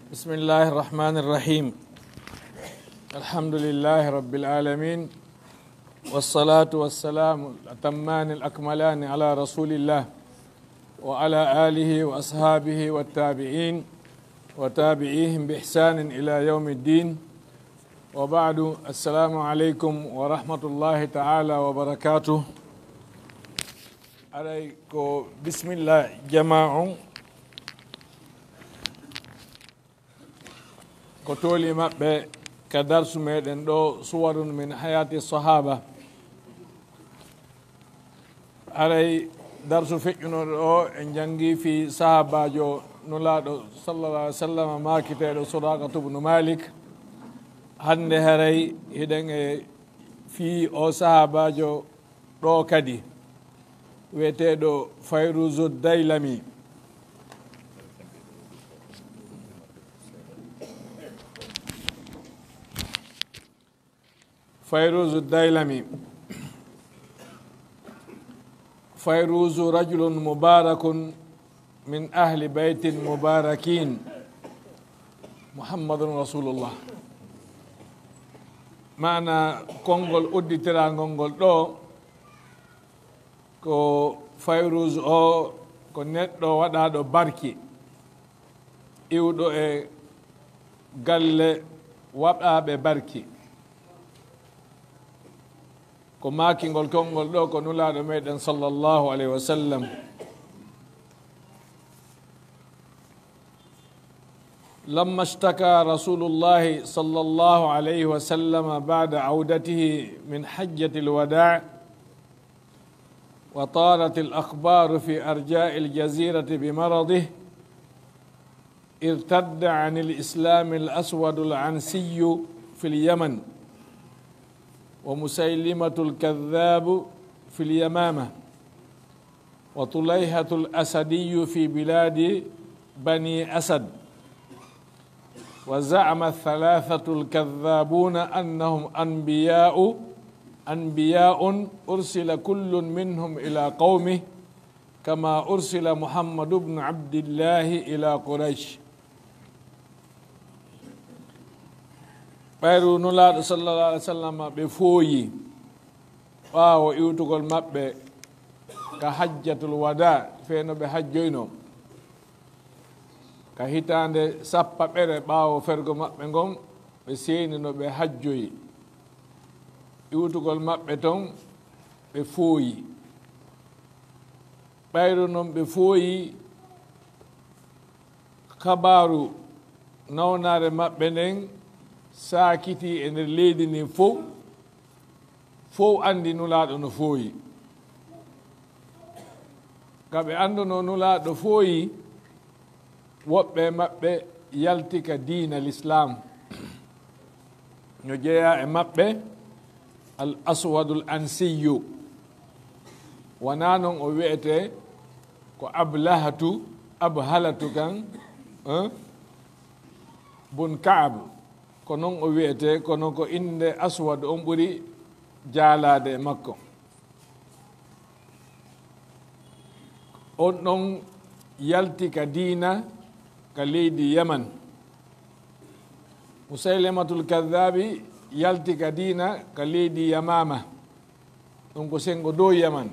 بسم الله الرحمن الرحيم. الحمد لله رب العالمين، والصلاة والسلام الأتمان الأكملان على رسول الله وعلى آله وأصحابه والتابعين وتابعيهم بإحسان إلى يوم الدين، وبعد. السلام عليكم ورحمة الله تعالى وبركاته. عليكم بسم الله جماعة كتولي مبه كدرس ميدن دو صور من حياة الصحابة. علي درس فيكنو دو انجانجي في صحابة جو نولادو صلى الله عليه وسلم ما كتير سراقة بن مالك هند هري هدن في او صحابة جو دو كدي ويتيدو فيروز الديلمي. فيروز الديلمي. فيروز رجل مبارك من أهل بيت مباركين، محمد رسول الله. معنى كونغول أدي ترى كونغول دو كو فيروز أو كو نت دو ودا دو باركي إيودو غال وابا بباركي ko makingol kongol ɗo ko nulaɗo meɗen sallllahu alayhi wa sallam. لما اشتكى رسول الله صلى الله عليه وسلم بعد عودته من حجة الوداع وطالت الأخبار في أرجاء الجزيرة بمرضه، ارتد عن الإسلام الأسود العنسي في اليمن ومسيلمة الكذاب في اليمامة وطليحة الأسدي في بلاد بني أسد. وزعم الثلاثة الكذابون أنهم أنبياء أرسل كل منهم إلى قومه كما أرسل محمد بن عبد الله إلى قريش. ɓayru nulaaɗo sallallah alih w sallam ɓe fooyi ɓaawo iwtugol maɓɓe ka hajjatul wada feeno ɓe hajjoyno ka hitaande sappa ɓere ɓaawo fergo maɓɓe ngon ɓe seeni no ɓe hajjoyi. iwtugol maɓɓe ton ɓe fooyi. ɓayru noon ɓe fooyi kabaru nawnaare maɓɓe nden saakiti e nder leydi ndin fof andi nulaaɗo no fooyi. ka ɓe annduno nulaaɗo fooyi, woɓɓe maɓɓe yalti ka diina l'islam no jeeya e maɓɓe al aswadul ansiyu. wonaa noon o wiyete ko abhalatu kan bun kaab, ko noon o wiyete, kono ko inde aswad on ɓuri jaalaade e makko. on ɗon yalti ka diina ka leydi yaman. musailamatul kadhabi yalti ka diina ka leydi yamama, ɗum ko sengo dow yaman.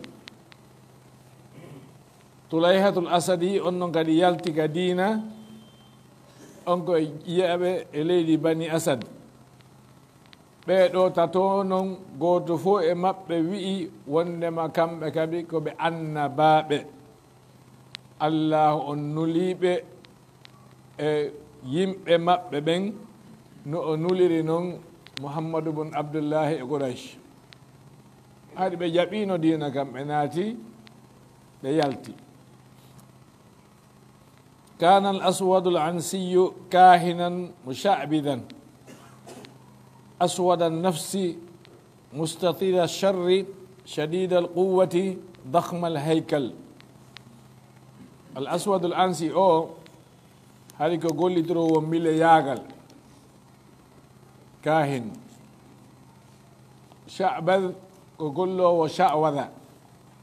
tulayhatul asadi on ɗon kadi yalti ka diina on ko yiyaɓe e leydi bani asad. ɓeeɗo tato noon gooto fof e maɓɓe wi'i wondema kamɓe kadi ko ɓe annabaaɓe. allahu on nuliiɓe e yimɓe maɓɓe ɓen no o nuliri noon muhammadu bun abdullahi e qouraish. haɗi ɓe jaɓino diina kam ɓe naati ɓe yalti. كان الأسود العنسي كاهنا مشعبذا أسود النفس مستطيل الشر شديد القوة ضخم الهيكل. الأسود العنسي هذيك قول لي ترو وميل ياغل كاهن. شعبذ قول له وشعوذ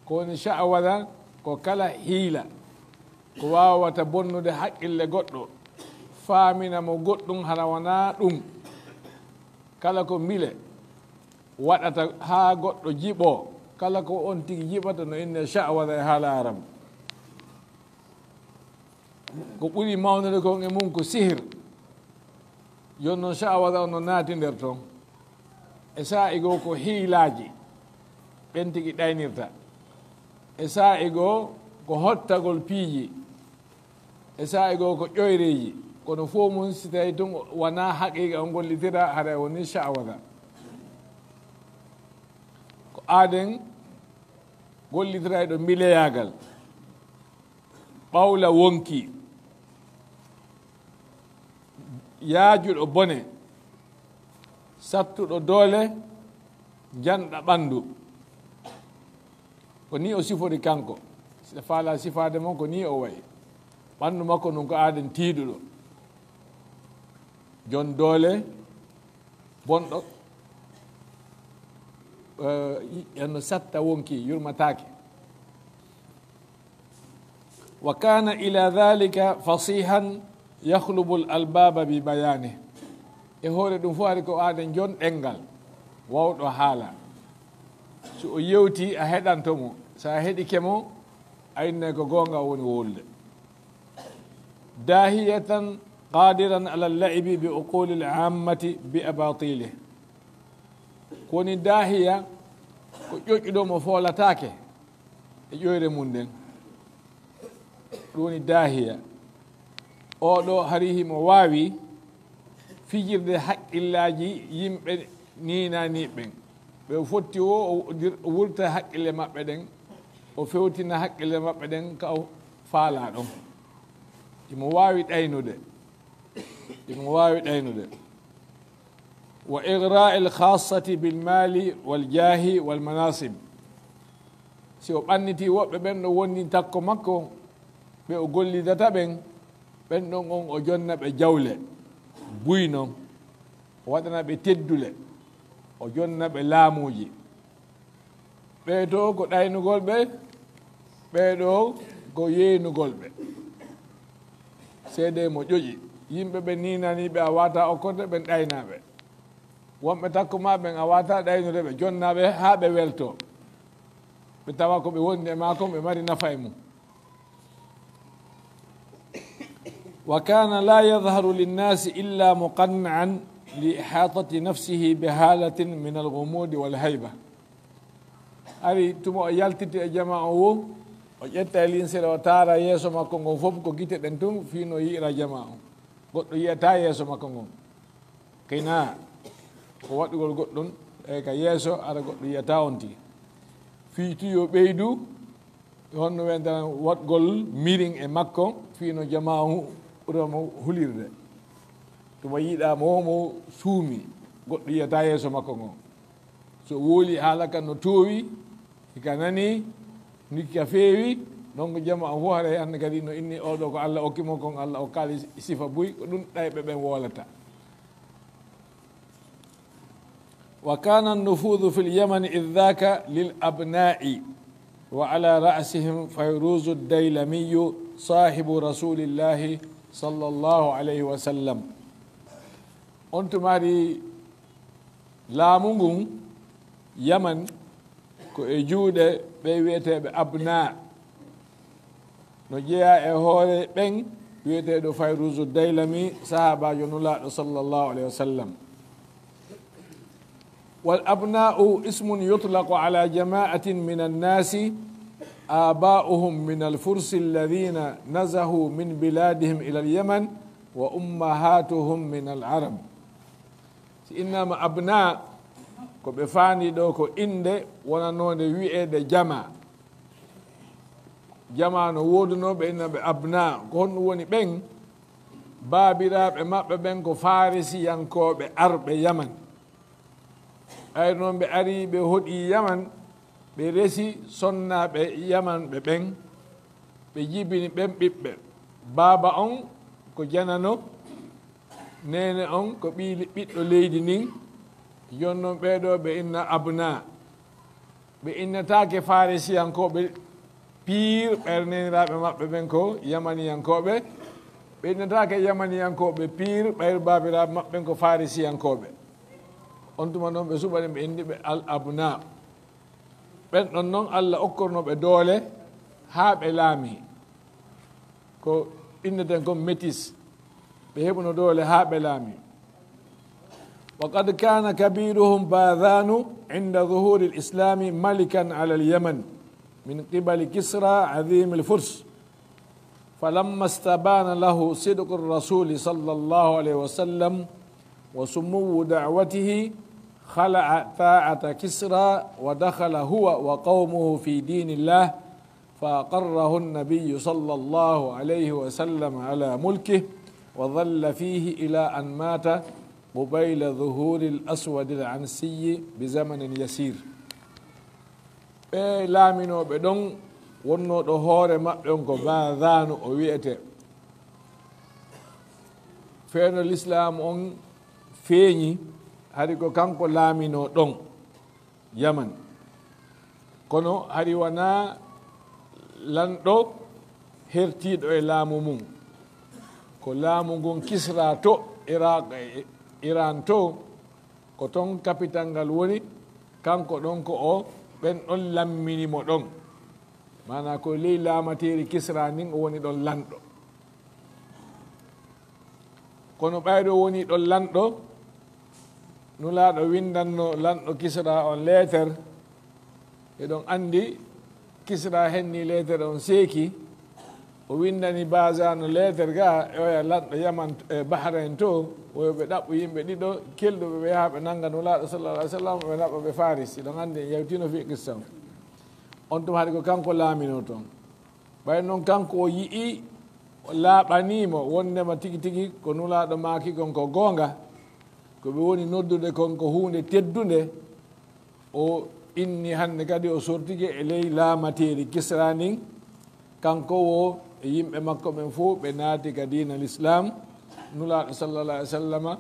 كون شعوذ كو كلا حيلة ko wawata bonnude haqqille goɗɗo faamina mo goɗɗum hana wona ɗum kala ko mile waɗata ha goɗɗo jiɓo kala ko on tigi jiɓata no inne sha'wada e haala arab ko ɓuri mawnude kon e mum ko sihir jon noon sha'wada o no naati nder toon e sa'i goo ko hiilaaji ɓen tigi ɗaynirta e sa'i goo ko hottagol piiji e sa'i goo ko ƴoyreji kono fof mum si tawi tun wona haqiqa o gollitira haɗa woni sha'wada ko aaden gollitira e ɗo mileyagal ɓawla wonki yaajuɗo bone sattuɗo doole janɗa ɓandu ko ni o sifori kanko si faala sifade mon ko ni o wayi ɓandu makko nun ko aaden tiiɗuɗo jon doole bonɗo eno satta wonki yurmatake wa kana ila dhalika fasihan yahlubu l albaba bi bayane e hoore ɗum fof ari ko aaden jon ɗengal wawɗo haala so o yewti a heɗantomo sa heɗikemo ayinne ko gonga woni wolde dahiyatan qadiran ala llaibi bi uquli l ammati bi abatilih kowoni dahiya ko ƴoƴƴuɗomo foolatake e ƴoyre mum nden ɗum woni dahiya oɗo hari himo wawi fijirde haqqillaji yimɓe ninaniɓen ɓe fotti o wurta haqqille maɓɓe ɗen o fewtina haqqille maɓɓe ɗen ka o faala ɗon imo wawi ɗaynude wa igra il khassati bilmali waljahi walmanasib si o ɓanniti woɓɓe ɓen ɗo wonni takko makko ɓe o gollidata ɓen ɓen ɗon on o jonna ɓe jawle buy noon o waɗana ɓe teddule o jonna ɓe laamuji ɓeeto ko ɗaynugol ɓe ɓeeɗo ko yeynugol ɓe seede mo ƴoƴi yimɓe ɓe ninaniɓe a wata okkorde ɓen ɗaynaɓe wonɓe takko ma ɓen a wata ɗaynude ɓe jonnaɓe ha ɓe welto ɓe tawa ko ɓe wondi e makon ɓe mari nafa e mum wa kana la yadharu linnasi illa muqanna'an li ihatati nafsihi bi halatin min alghumudi walhayba ari tuma o yaltiti e jama o wo o ƴetta e linsere o taara yeeso makko ngon fof ko guite ɗen tun fino yiira jama o goɗɗo yiyata yeeso makko ngon kayna ko waɗugol goɗɗon e ka yeeso ara goɗɗo yiyata on tigi fiitu yo ɓeydu honno wendana waɗgol mirin e makko fino jama o ɓuramo hulirde tuma yiiɗa momo suumi goɗɗo yiyata yeeso makko ngon so wooli haala kan no toowi hika nani nikka feewi donc jama o fof haɗa hannde kadi no inni oɗo ko Allah okkimo kon Allah okkali sifa buy ko ɗum ɗayɓe ɓen wolata wa kana an-nufudu fi l-yaman idh dhaka lil abna'i wa ala ra'sihim Fayruz ad-Daylami sahibu rasulillahi sallallahu alayhi wa sallam on tumari laamu ngun yaman ko e juuɗe ɓe wiyeteɓe abna no jeeya e hoore ɓen wiyeteɗo Fayruz ad-Daylami sahabajo nulaɗo sallallahu alayhi wa sallam wal abna'u ismun yutlaqu ala jama'atin min annasi آباؤهم من الفرس الذين نزهوا من بلادهم إلى اليمن وأمهاتهم من العرب إنما أبناء ko ɓe faani ɗo ko inde wonanode wi'ede jama no wodunoɓe innaɓe abna ko honɗum woni ɓen baabiraɓe maɓɓe ɓen ko farisiyankoɓe arɓe yaman ay noon ɓe ari ɓe hoɗi yaman ɓe resi sonnaɓe yamanɓe ɓen ɓe jibini ɓen ɓiɓɓe baaba on ko janano nene on ko ɓiɗɗo leydi ndin jonnon ɓeɗo ɓe inna abna ɓe innatake farisiyankoɓe piir ɓerneniraɓe maɓɓe ɓen ko yamaniyankoɓe ɓe innetake yamaniyankoɓe pire ɓayr babiraɓe maɓɓen ko farisiyankoɓe on tuma noon ɓe suɓani ɓe indiɓe al abna ɓen ɗon noon Allah okkornoɓe doole haa ɓe laami ko inneten comme métis ɓe heɓuno doole haa ɓe laami وقد كان كبيرهم باذان عند ظهور الإسلام ملكا على اليمن من قبل كسرى عظيم الفرس فلما استبان له صدق الرسول صلى الله عليه وسلم وسمو دعوته خلع طاعة كسرى ودخل هو وقومه في دين الله فأقره النبي صلى الله عليه وسلم على ملكه وظل فيه إلى أن مات قبيل ظهور الأسود العنسي بزمن يسير لامنو بدون wonno ɗo hoore maɓɓe on ko badanu o wiyete feeno l'islam on feeñi hari ko kanko laamino ɗon yaman kono hari wona lanɗo hertiɗo e laamu mum ko laamu ngun kisra to iran to ko ton capital ngal woni kanko ɗon ko o ɓen ɗon lamminimo ɗon mana ko ley laamateri kisra nin o woni ɗon lanɗo kono ɓayɗo woni ɗon lanɗo nulaɗo windanno lanɗo kisra on lettere eɗon andi kisra henni lettere on seeki o windani basano lettere ga oya lanɗo yaman bahrain to oyoɓe ɗaɓɓo yimɓe ɗiɗo kelɗuɓe ɓe yaha ɓe nanga nulaɗo sallallah alih w sallam ɓe ɗaɓɓa ɓe faris eɗon andi en yewtino fi qissa on tum haɗi ko kanko laamino toon ɓay noon kanko o yii o laaɓanimo wondema tigi tigi ko nulaɗo maaki kon ko goonga koɓe woni noddude kon ko hunde teddude o inni hande kadi o sortike e ley laamateri kisra nin kanko o e yimɓe makko ɓen fof ɓe naati ka dina l'islam nulaɗo sallallah alih w sallama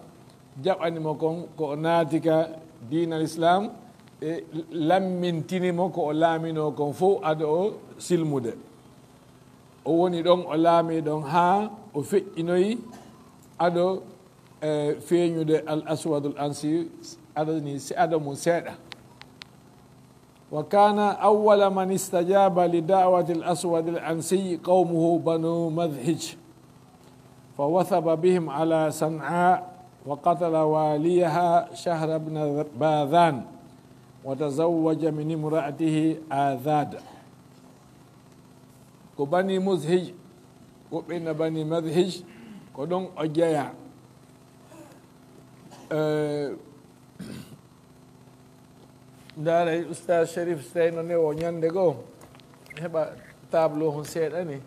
jaɓanimo kon ko o naati ka dina l'islam e lammintinimo ko o laamino kon fof ado o silmude o woni ɗon o laami ɗon haa o feƴƴinoyi ado feeñude al aswadul ansi aɗani aɗa mum seeɗa wa kana awwala man istajaba li da'wati al aswad al ansi qawmuhu banu madhij fa wathaba bihim ala san'a wa qatala waliyaha shahr ibn badhan وتزوج من امرأته آذاد ko bani muzhij woɓɓe na bani madhij ko ɗon o jeeya ndaara oustage sharif stayno ne o ñande goo heɓa tableau hon seeɗa ni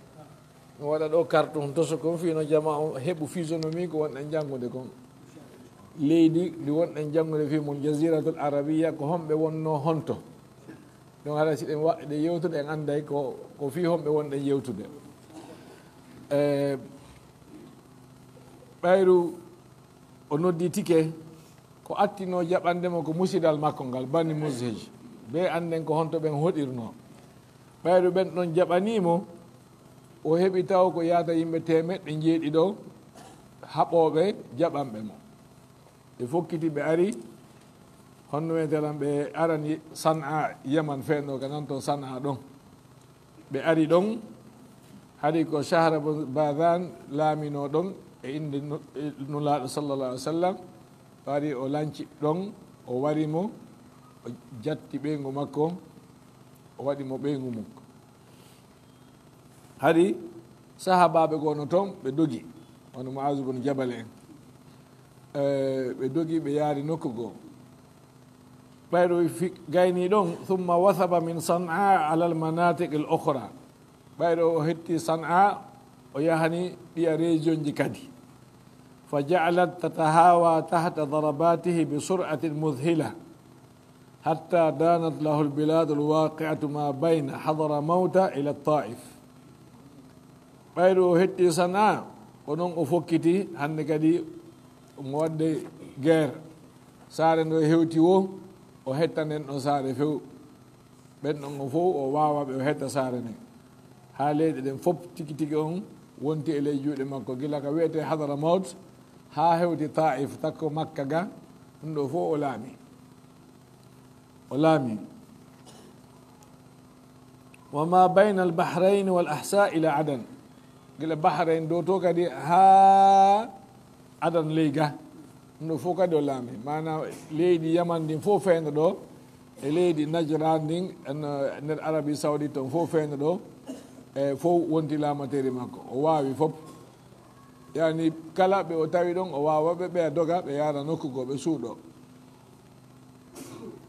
mi waɗa ɗo carte on toso kon fino jama o heɓu physionomie ko wonɗen janngude kon leydi ndi wonɗen janngude fi mon jasiratul arabia ko homɓe wonno honto ɗon haɗa si ɗen waɗɗe yewtude en anday ko fi homɓe wonɗen yewtude ɓayru o noddi tike ko attino jaɓandemo ko musidal makko ngal bani muzhij be anden ko honto ɓen hoɗirno ɓayru ɓen ɗon jaɓanimo o heɓi taw ko yaata yimɓe temeɗɗe jeeɗiɗo haɓoɓe jaɓanɓe mo ɓe fokkiti ɓe ari honno weteran ɓe arani san'a yaman fenɗo ka nanto san'a ɗon ɓe ari ɗon haɗi ko shahra badan laamino ɗon e inde nulaɗo sallallah alih w sallam wari o lanci ɗon o warimo o jatti ɓeygu makko o waɗimo ɓeygu makko haɗi sahabaɓe gono toon ɓe dogi wono Muaz bun Jabal en ɓe dogi ɓe yaari nokku goo ɓayɗo gayni ɗon thumma wathaba min san'a ala almanatik al ukhra ɓayɗo o hetti san'a o yahani ɗiya région ji kadi fa ja'alat tatahawa tahta darabatihi bi sur'atin mudhila hatta danat lahu albilad alwaqi'atu ma bayna hadramawta ila taif ɓayɗo o hetti san'a ko noon o fokkiti hande kadi omo wadde guerre saare ndo hewti wo o hetta nden ɗon saare few ɓen ɗon o fof o wawa ɓe o hetta saare nden ha leyɗe ɗen fof tigi tigi on wonti e ley juuɗe makko gila ka wiyete hadara maut ha hewti taif takko makka ga ɗum ɗo fof o laami wama bayna al bahrain wal ahsa ila adan gila bahrain dow to kadi ha adan ley ga ɗum ɗo fof kadi o laami mana leydi yaman ndin fof feyno ɗo e leydi najran ndin nder arabie saoudite ton fof feyno ɗo e fof wonti laamateri makko o waawi fof yani kala ɓe o tawi ɗon o waawa ɓe ɓeya doga ɓe yara nokkugo ɓe suuɗo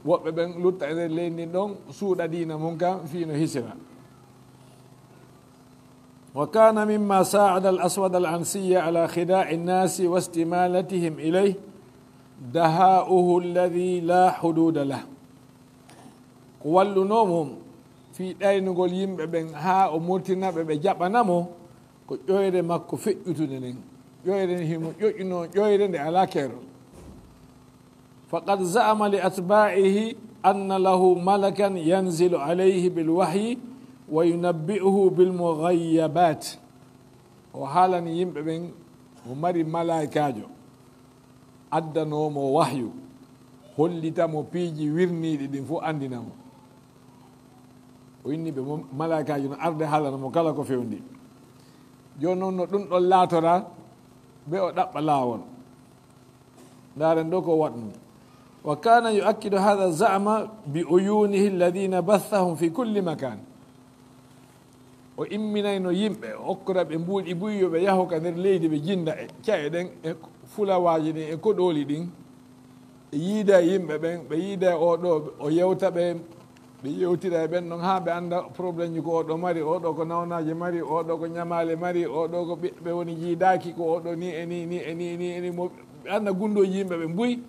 woɓɓe ɓen lutta e nder leydi ndin ɗon suuɗa dina mum kam fiino hisira wa kana mimma saada al aswad al ansiya ala khida'i nnasi wa istimalatihim ilayh daha'uhu alladi la hududa lah ko wallunomum fi ɗaynugol yimɓe ɓen ha o murtinaɓe ɓe jaɓanamo ko ƴoyre makko feƴƴutude nden ƴoyre himo ƴoƴƴuno ƴoyre nde ala keerol faqad za'ama li atba'ihi anna lahu malakan yanzilu alayhi bilwahyi wa yunabbi'uhu bilmughayabat o haalani yimɓe ɓen o mari malaikajo addanomo wahyu hollitamo piiji wirniɗi ɗin fof andinamo o inni ɓe malaikaji no arde haalanamo kala ko fewndi joni noon no ɗum ɗon laatora ɓe o ɗaɓɓa laawol ndaren ɗo ko waɗno wa kana yu'akkidu hadha za'ma bi uyunihi alladhina bathahum fi kulli makan o imminayno yimɓe o hokkora ɓe mbuuɗi buyyo ɓe yaho ka nder leydi ɓe jinda e caye ɗen e fulawaji ɗin e koɗoli ɗin ɓe yiida e yimɓe ɓen ɓe yiida e oɗo o yewta ɓe ɓe yewtira e ɓen ɗon ha ɓe anda probléme ji ko oɗo mari oɗo ko nawnaji mari oɗo ko ñamale mari oɗo ko ɓiɓɓe woni jiidaki ko oɗo ni e ni ni e ni ni e ni mo ɓe anda gundoji yimɓe ɓe mbuyi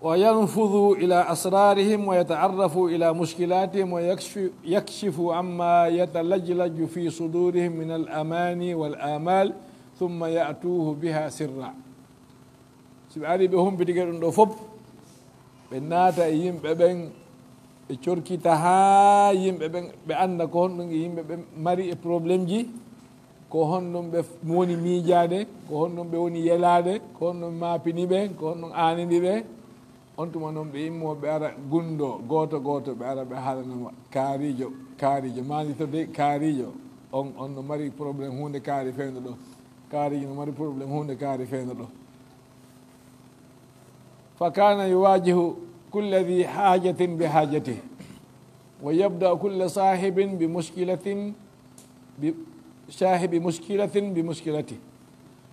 wa yanfudu ila asrarihim wa yataarrafu ila mushkilatihim wa yakshifu amma yatalajlaju fi sudurihim min al amani wal amal thumma ya'tuhu biha sirra so ɓe ari ɓe humpitigue ɗum ɗo fof ɓe naata e yimɓe ɓen ɓe corkita ha yimɓe ɓen ɓe anda ko honɗum e yimɓe ɓe mari e probléme ji ko honɗum ɓe woni miijade ko honɗum ɓe woni yelade ko honɗum maapini ɓe ko honɗum aanidi ɓe on tuma noon ɓe immo ɓe ara gundo goto goto ɓe ara ɓe haalanama kaarijo mani to de kaarijo on no mari probléme hunde kaari fewno ɗo kaarijo no mari probléme hunde kaari fewno ɗo fa kana yuwajihu kulla dhi hajatin bi hajatih wa yabda kulla sahibin bi mushkilatin bi mushkilatih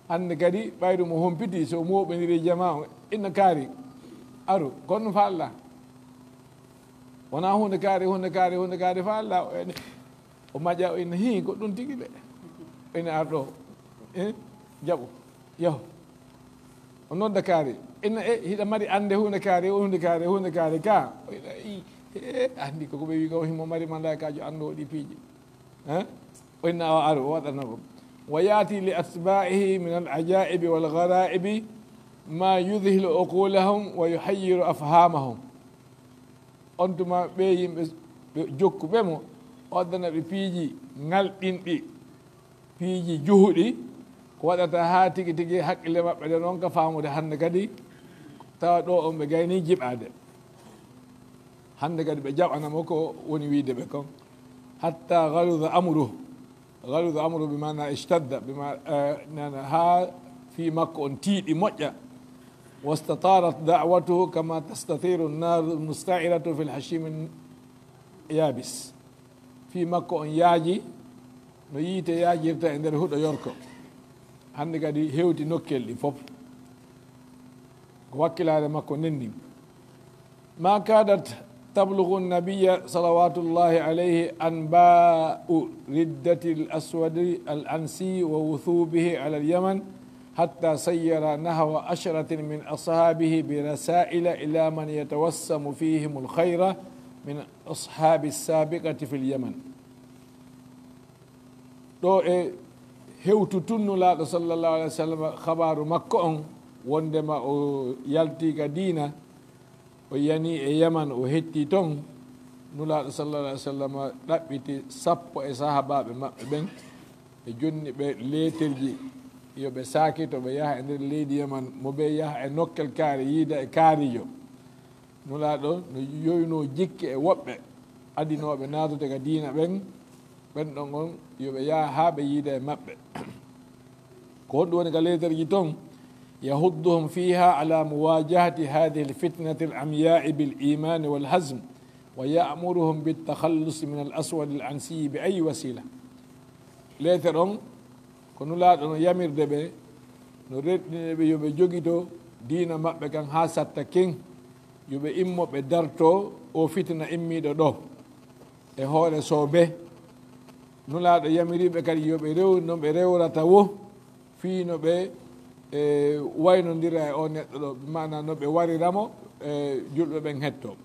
hande kadi ɓayru mo hompiti so moɓodiri jama o inna kaari aru gonɗum fa Allah wona hunde kaari fa Allah o maƴa o ina hi goɗɗum tigui de ina arɗo jaɓu yaho o nodda kaari ina hiɗa mari ande hunde kaari ka andi koko ɓe wi ko himo mari malaikajo anndo ɗi piiji o inna o aru o waɗana ɗum wa yaati li atba'ihi min al ajaibi wal garaibi ma yudhilu uqulahum wa yuhayyiru afhamahum on tuma ɓe yimɓe ɓe jokkuɓe mo o waddana ɓe piiji ngalɗinɗi piiji juhuɗi ko waɗata ha tigui tigui haqqille maɓɓe ɗe noon ka famude hande kadi tawa ɗo on ɓe gayni jiɓade hande kadi ɓe jaɓanamo ko woni wiide ɓe kon hatta galuda amru bimana istadda bima nana ha fi makko on tiiɗi moƴƴa wastatarat da'watuhu kama tastatiru nnaru musta'iratu fi lhashimi yabis fi makko on yaaji no yiite yaajirta e nder huɗo yorko hande kadi hewti nokkel ɗi fof ko wakkilare makko nenndi ma kadat tablugu nabiya salawatullahi alayhi anba'u riddati l aswadi al ansi wa wuthubihi ala lyaman hatta sayyara nahwa ashratin min ashabihi birasaila ila man yatawassamu fihim alkhayra min ashabi sabiqati fi lyaman ɗo e hewtu tunnulaɗo sallllahu alih wa sallam habaru makko on wondema o yaltika diina o yani e yaman o hetti toon nulaaɗo sallallah alih w sallam ɗaɓɓiti sappo e sahabaɓe maɓɓe ɓen e jonni ɓe leeterji yoɓe saakito ɓe yaha e nder leydi yaman mo ɓe yaha e nokkel kaari yiida e kaarijo nulaaɗo no yoyno jikki e woɓɓe adinoɓe naatude ka diina ɓen ɓen ɗon on yoɓe yaha haa ɓe yiida e maɓɓe ko honɗum woni ka leeterji toon yahudduhum fiha ala muwajahati hadihi lfitnati alamyai bilimani walhasm wa yamuruhum biltakhallusi min al aswadi al ansiyi bi ayi wasila leeter on ko nulaaɗo no yamirde ɓe no reɗɗine ɓe yoɓe jogito diina maɓɓe kan ha satta ken yoɓe immo ɓe darto o fitna immiɗo ɗo e hoore soobe nulaaɗo yamiriɓe kadi yoɓe rew no ɓe rewrata wo fiino ɓe waynodira e o neɗɗo ɗo mana no ɓe wariramo julɓe ɓen hetto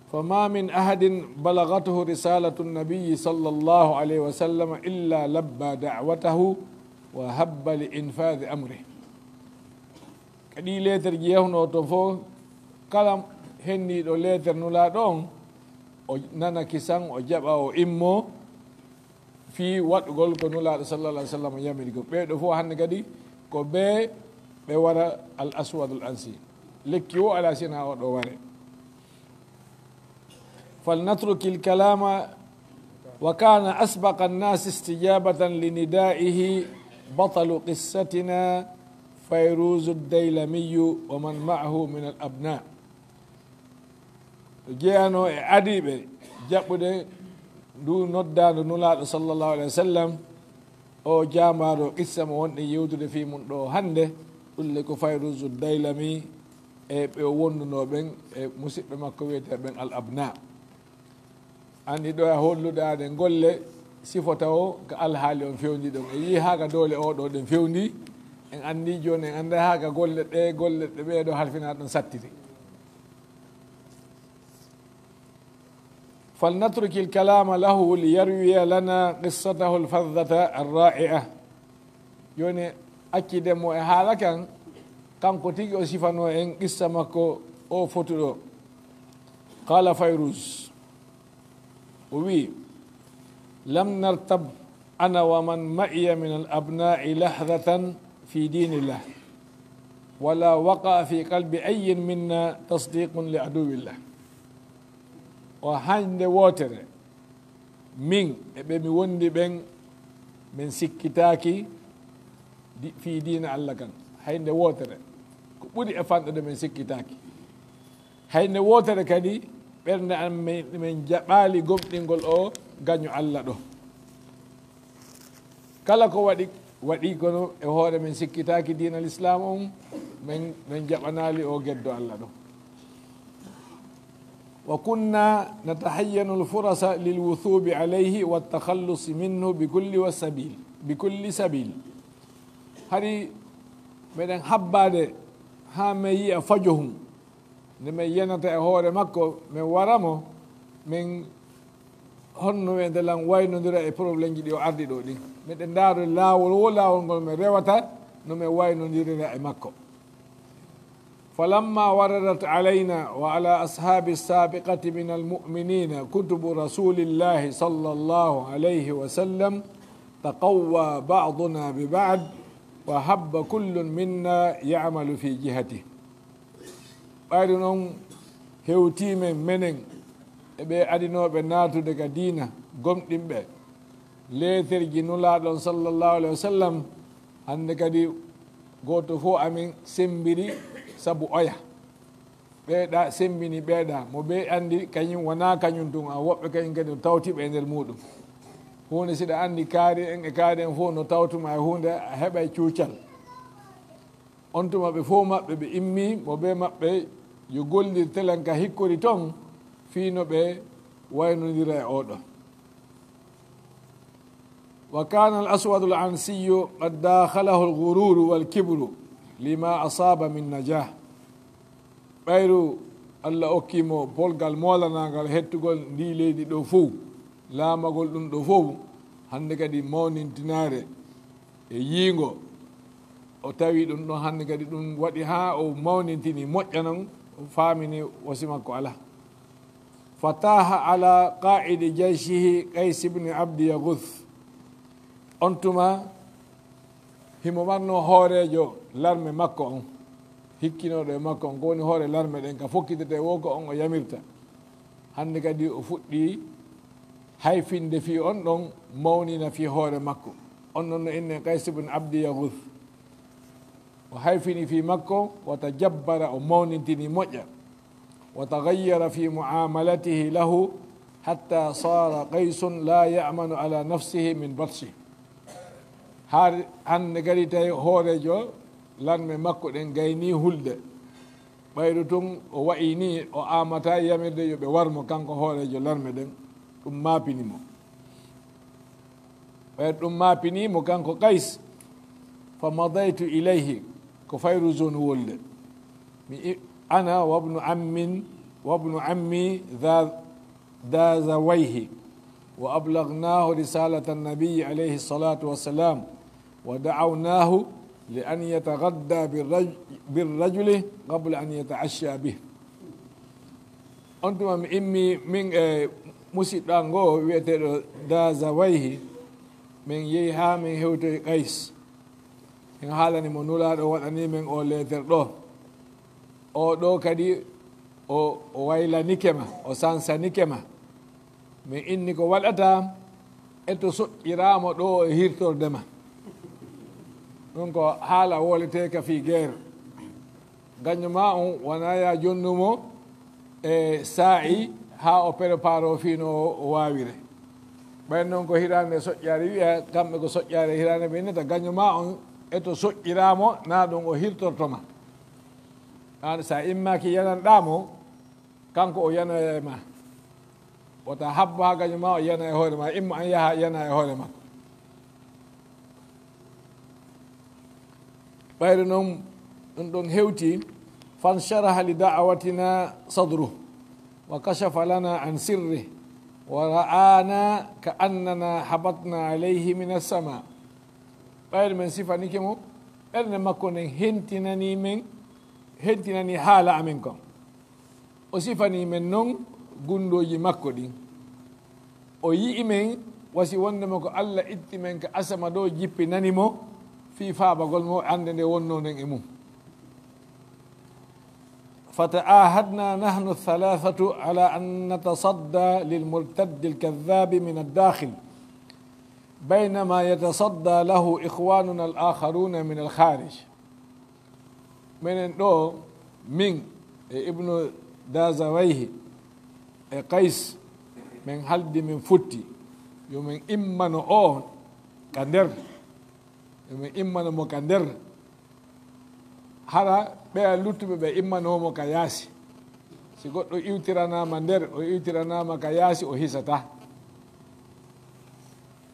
فما من أحد بلغته رسالة النبي صلى الله عليه وسلم إلا لبى دعوته وهب لإنفاذ أمره كدي ليتر جيهنو تفو كلام هني دو ليتر نولا دون o nana kisan o jaɓa o immo fi waɗugol ko nulaaɗo sallallah alih w sallam yamiri ko ɓeeɗo fof hannde kadi ko ɓe wara al aswadul ansi lekki o ala sina o ɗo ware فلنترك الكلام وكان أسبق الناس استجابة لندائه بطل قصتنا فيروز الديلمي ومن معه من الأبناء جيانو أديب جابده دو نودانو نولاد صلى الله عليه وسلم أو جامارو قصة مون يودد في من دو هنده قل فيروز الديلمي وونو بن مسيب مكويت بن الأبناء andi ɗo e holluɗade golle sifota o ko alhaali on fewndi ɗon e yi haaka doole oɗo ɗen fewndi en andi joni en anda haaka golle ɗe ɓeeɗo halfina ɗon sattiri فلنترك الكلام له ليروي لنا قصته الفظة الرائعة joni accidemo e haala kan kanko tigi o sifano en qissa makko o fotuɗo qala fayrus وي لم نرتب أنا ومن معي من الأبناء لحظة في دين الله ولا وقع في قلب أي منا تصديق لعدو الله وهند ووتر من بمي وندي بن من سكتاكي في دين الله كان هند ووتر بدي أفند من سكتاكي هند ووتر كدي ɓernde an min jaɓaali gomɗingol o gaño Allah ɗo kala ko waɗi kono e hoore min sikkitaaki diinal islam on min jaɓanaali o geddo Allah ɗo wa kunna natahayyanu lfurasa lilwuthubi alayhi waltakhallusi minhu bikulli sabil hari meɗen habbade ha min yiya fajohum nde min yenata e hoore makko min waramo min honno e ndelan waynodira e probléme ji ɗi o ardi ɗo ɗin miɗen ndaaro laawol wo laawol ngol min rewata no min waynodirira e makko falamma waradat alayna wa ala ashabi sabiqati min almuminina kutubu rasulillahi sallllahu alayhi wa sallam taqawwa baduna bi bad wa habba kullun minna yamalu fi jihati ɓayde noon hewtimen menen eɓe adinoɓe natude ka diina gomɗinɓe leeterji nulaɗon sallllahu alayhi wa sallam hande kadi goto fo amin sembiri saabu oya ɓeeɗa sembini ɓeeɗa mo ɓe andi kañum wona kañum tun a woɓɓe kañum kadi no tawtiɓe e nder muɗum hunde siɗa andi kaari en e kaari en fof no tawtuma e hunde a heɓa cuucal on tuma ɓe fof maɓɓe ɓe immi mo ɓe maɓɓe yo gollir telen ka hikkori toon fiino ɓe waynodira e oɗo wa kana al aswadu al ansiyu qad dakhalahu al ghururu wal kibru lima asaba min najah ɓayru allah okkimo polgal molanagal hettugol ndi leydi ɗo fof laamagol ɗum ɗo fof hande kadi mawnintinare e yiingo o tawi ɗum ɗon hande kadi ɗum waɗi ha o mawnintini moƴƴa noon faamini wasi makko ala فتاه على قائد جيشه قيس بن عبد يغث أنتما himo wanno hoorejo larme makko on hikkinoɗo e makko on ko woni hoore larme ɗen ka fokkitete wo ko on o yamirta hande kadi o fuɗɗi hayfinde fi on ɗon mawnina fi hoore makko on ɗon no inne Qays ibn Abdi Yaghuth o hayfini fi makko wata jabbara o mawnintini moƴƴa وتغير في معاملته له حتى صار قيس لا يأمن على نفسه من بطشه har hande kadi tawi hoorejo lanme makko ɗen gayni hulde ɓayru tun o wayi ni o amata yamirde yoɓe warmo kanko hoorejo larme ɗen ɗum mapinimo ɓayru ɗum mapinimo kanko Qays fa madaytu ilayhi ko fayru zone wolde mi ana wabnu ammi ذا زويه وأبلغناه رسالة النبي عليه الصلاة والسلام ودعوناه لأن يتغدى بالرجل قبل أن يتعشى به أنتم إمي من مسيطانغو ويتر ذا زويه من يها من هوتي قيس إن حالني منولا وأني من أوليتر o ɗo kadi o waylanikema o sansanikema min inni ko waɗata eto soƴƴirama ɗo e hirtordema ɗum ko haala woleteka fi guerre gañuma on wona ya jonnumo e saa'i ha o prépare o fino o wawire ɓayn noon ko hirande soƴƴare wiya kamɓe ko soƴƴare hirande ɓe innata gañuma on eto soƴƴiramo na ɗum o hirtortoma an sa immaki yananɗamo kanko o yana e ma wota habbo ha gañuma o yana e hoore ma imma an yaha yana e hoore makko ɓayre noon ɗum ɗon hewti fansharaha li da'awatina sadruh wa kashafa lana an sirrih wa ra'ana ka annana habatna alayhi min as-sama ɓayre men sifanike mo ɓerde makko nden hentinani haala amen kon o sifani men noon gundoji makko ɗin o yi'i men wasi wondema ko Allah itti men ka asama ɗo jippi nanimo fi faabagol mo ande nde wonno nden e mum فتعاهدنا نحن الثلاثة على أن نتصدى للمرتد الكذاب من الداخل بينما يتصدى له إخواننا الآخرون من الخارج minen ɗo min e ibnu dazawayhi e Qays min haldi min futti yomin immano o ka nder yomin immano mo ka nder hara ɓeya luttuɓe ɓe immanomo ka yaasi si goɗɗo iwtiranama nder o iwtiranama ka yaasi o hisata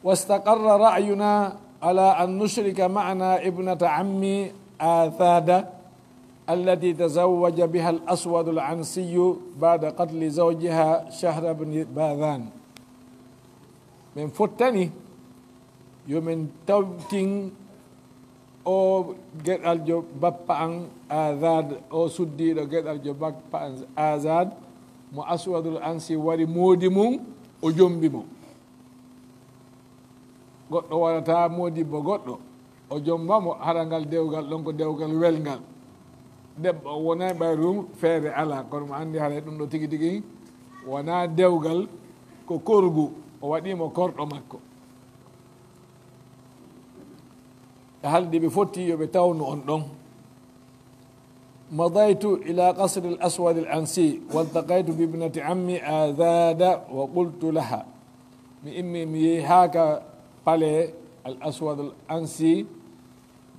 wastaqarra ra'yuna ala an nushrika ma'ana ibnata ammi athada التي تزوج بها الأسود العنسي بعد قتل زوجها شهر بن باذان من فتني يومن توتين أو جد الجو بابان آزاد أو سدي لو جد الجو بابان آزاد مو أسود العنسي وري موديمون وجنبيمو goɗɗo waɗata modibo goɗɗo o jombamo harangal dewgal ɗon ko dewgal welngal debbo wona ɓayrum feere ala kono mo andi haray ɗum ɗo tigi tigi wona dewgal ko korgu o waɗimo korɗo makko e halde ɓe fotti yoɓe tawnu on ɗon مضيت إلى قصر الأسود العنسي والتقيت بابنة عمي آذاد وقلت لها مي هاكا بالي الأسود العنسي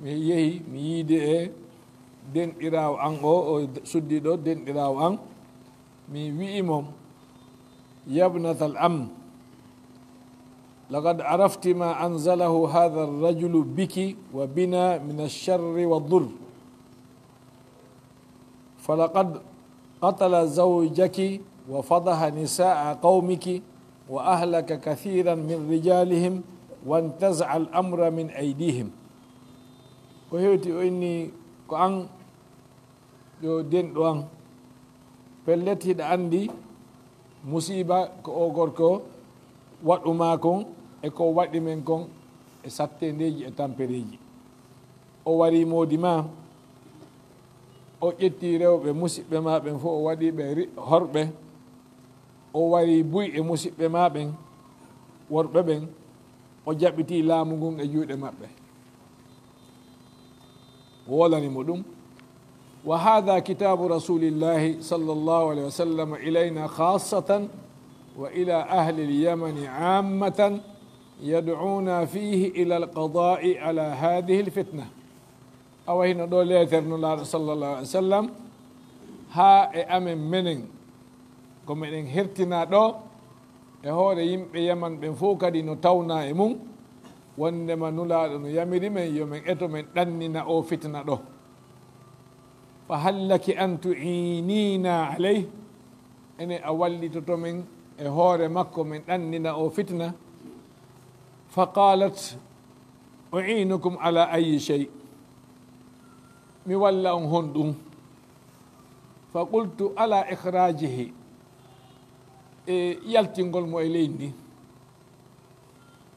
مي يدي den ɗirawo an o suddiɗo den ɗirawo an mi wi'imom yabnatal am laqad arafti ma anzalahu hadha arrajulu biki wa bina min alsharri wadur falaqad qatala zawjaki wa fadaha nisaa qawmiki wa ahlaka kathiran min rijalihim wa intaza'a al-amra min aydihim ko hewti o inni ko an yo denɗo an pellet hiɗa andi musiba ko o gorko waɗuma kon e ko waɗi men kon e sattendeji e tampereji o wari moodi ma o ƴetti rewɓe musidɓe ma ɓen fof o waɗiɓe horɓe o wari buy e musidɓe ma ɓen worɓe ɓen o jaɓiti laamu ngun e juuɗe maɓɓe wolanimo ɗum wa hada kitabu rasulillahi sallllahu alayhi wa sallam ilayna khasatan wa ila ahli lyamani ammatan yad'una fihi ila alqada'i ala hadihi alfitna awa hino ɗo leetere nulaaɗo sallllahu alih wa sallam ha e amen menen ko meɗen hertina ɗo e hoore yimɓe yaman ɓen fof kadi no tawna e mum wondema nulaaɗo no yamiri men yomin eto men ɗannina o fitna ɗo fa hallaki an tu'inina aleyh ene a wallitoto men e hoore makko min ɗannina o fitna fa qalat u'inukum ala ayi chey mi walla on hon ɗum fa qultu ala ihrajihi e yaltingol mo e leydi ndi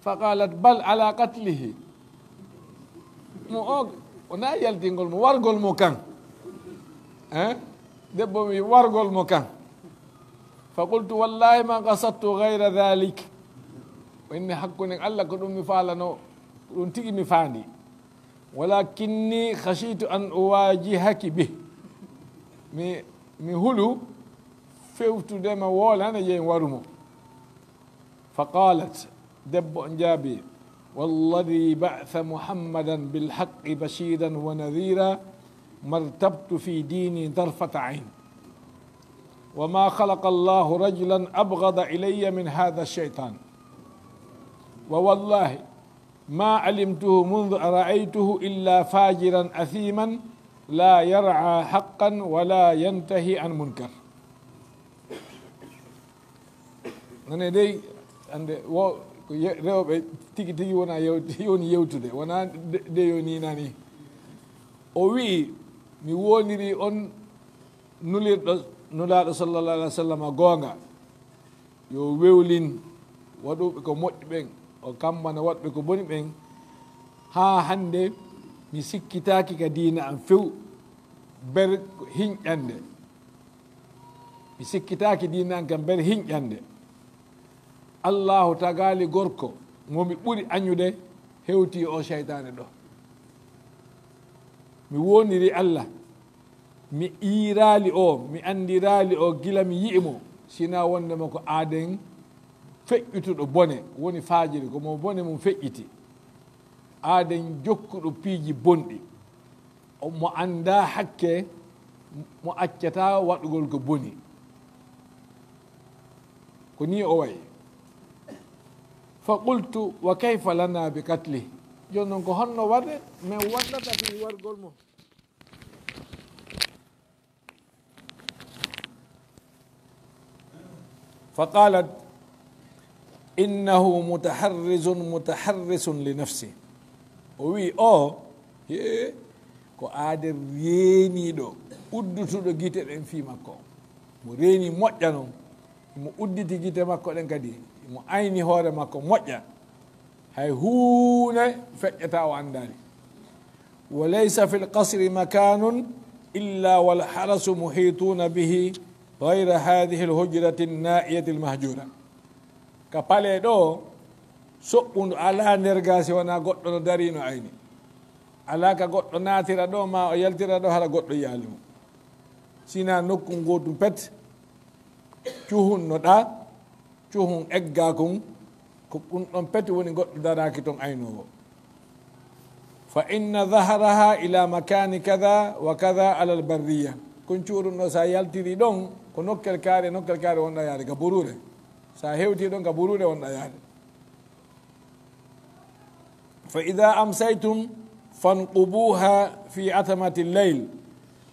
fa qalat bal ala qatlihi mo o wona yaltingol mo wargol mo kan debbo mi wargol mo kan fa qultu wallahi ma qasadtu gayra dhalik inni hakkude Allah ko ɗum mi faalano ɗum tigi mi faandi walakinni khashitu an uwajihaki bih mi hulu fewtudema woolana yeyin warumo fa qalat debbo on jaabi walladi ba'tha muhammadan bilhaqqi bashiran wa nadhira martabtu fi dini darfata ayn وما خلق الله رجلا أبغض إلي من هذا الشيطان ووالله ما علمته منذ رأيته إلا فاجرا أثيما لا يرعى حقا ولا ينتهي عن منكر nane dey ande wo rewɓe tigi tigi wona yewni yewtude wona de yoni nani o wii mi woniri on nulirɗo nulaaɗo sallallah alih wa sallam goonga yo wewlin waɗuɓe ko moƴƴi ɓen o kambana waɗɓe ko boni ɓen ha hande mi sikkitaki ka diina am few ber hiñƴande mi sikkitaki diina am kam ber hiñƴande allahu tagali gorko momi ɓuri añude hewti o cheytane ɗo mi woniri Allah mi iirali o mi andirali o gila mi yi'imo sina wondema ko aaden feƴƴutuɗo bone woni faajiri komo bone mum feƴƴiti aaden jokkuɗo piiji bonɗi mo anda hakke mo accata waɗugol ko boni ko ni o wayi fa qultu wa kayfa lana bi katli joni noon ko honno waɗe min waɗɗata fi wargol mo فقالت إنه متحرز لنفسه وي ko aade reeniɗo uddutuɗo gite ɗen fi makko mo reeni moƴƴa noon mo udditi gite makko ɗen kadi mo ayni hoore makko moƴƴa hay huune feƴƴata o andani wa laysa fi lqasri makanun illa walharasu muhituna bihi gayra hadihi lhujrati naiyati lmahjura ka pale ɗo soɓɓundu ala nder gasi wona goɗɗo no darino ayni ala ka goɗɗo natira ɗo ma o yaltira ɗo hara goɗɗo yaalimo sina nokku gotum pet cuhun no ɗa cuhun egga kon ko ɗum ɗon pet woni goɗɗo daraki toon aynowo fa inna daharaha ila makani kada wa kada ala lbarriya kon cuuɗum ɗo sa yaltiri ɗon ko nokkel kaare wonɗa yaade ka burure sa hewti ɗon ka burure wonɗa yaade fa ida amsaytum fanqubuha fi atamati lleyl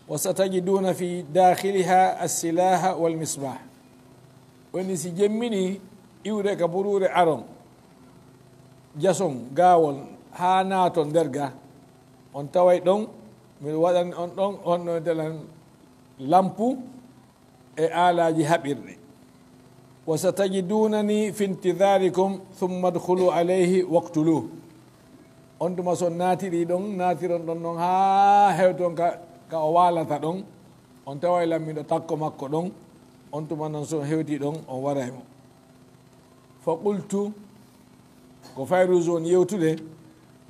wa satajiduna fi dakhiliha alsilaha walmisbah woni si jemmini iwde ka burure aron jason gawol ha naaton nder ga on taway ɗon miɗo waɗani on ɗon honno telan lampu e aalaji haɓirɗe وستجدونني في انتظاركم ثم ادخلوا عليه واقتلوه on tuma so naatiri ɗon naatiron ɗon ɗon haa hewton ka o waalata ɗon on tawa e lammiɗo takko makko ɗon on tuma noon so hewti ɗon on waray mo fa qultu ko fayruse on yewtude